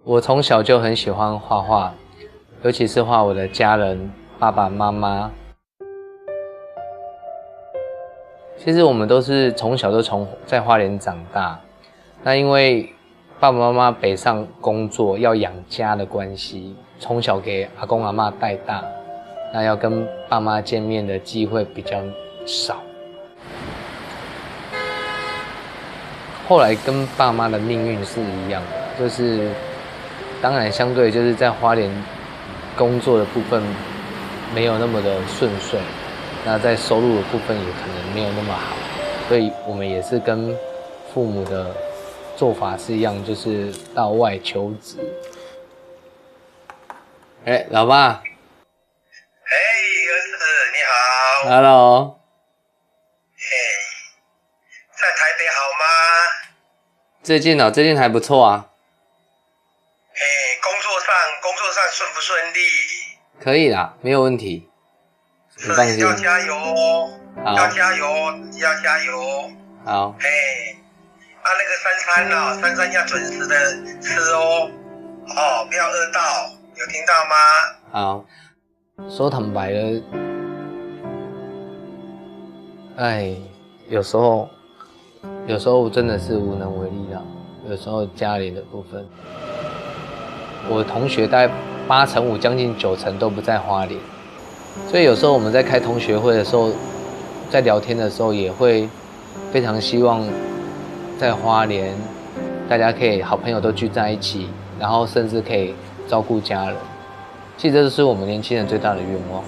我从小就很喜欢画画，尤其是画我的家人，爸爸妈妈。其实我们都是从小都在花莲长大，那因为爸爸妈妈北上工作要养家的关系，从小给阿公阿嬷带大，那要跟爸妈见面的机会比较少。后来跟爸妈的命运是一样的，就是当然相对就是在花莲工作的部分没有那么的顺遂，那在收入的部分也可能没有那么好，所以我们也是跟父母的做法是一样，就是到外求职。老爸。儿子你好。Hello。在台北好吗？最近还不错啊。工作上顺不顺利？可以啦，没有问题。你放心。要加油哦。要加油。好。那个三餐要准时的吃哦。不要饿到，有听到吗？好。说坦白了，有时候真的是无能为力啦。有时候家里的部分，我同学大概85%将近90%都不在花莲，所以有时候我们在开同学会的时候，在聊天的时候也会非常希望在花莲大家可以好朋友都聚在一起，然后甚至可以照顾家人。其实这是我们年轻人最大的愿望。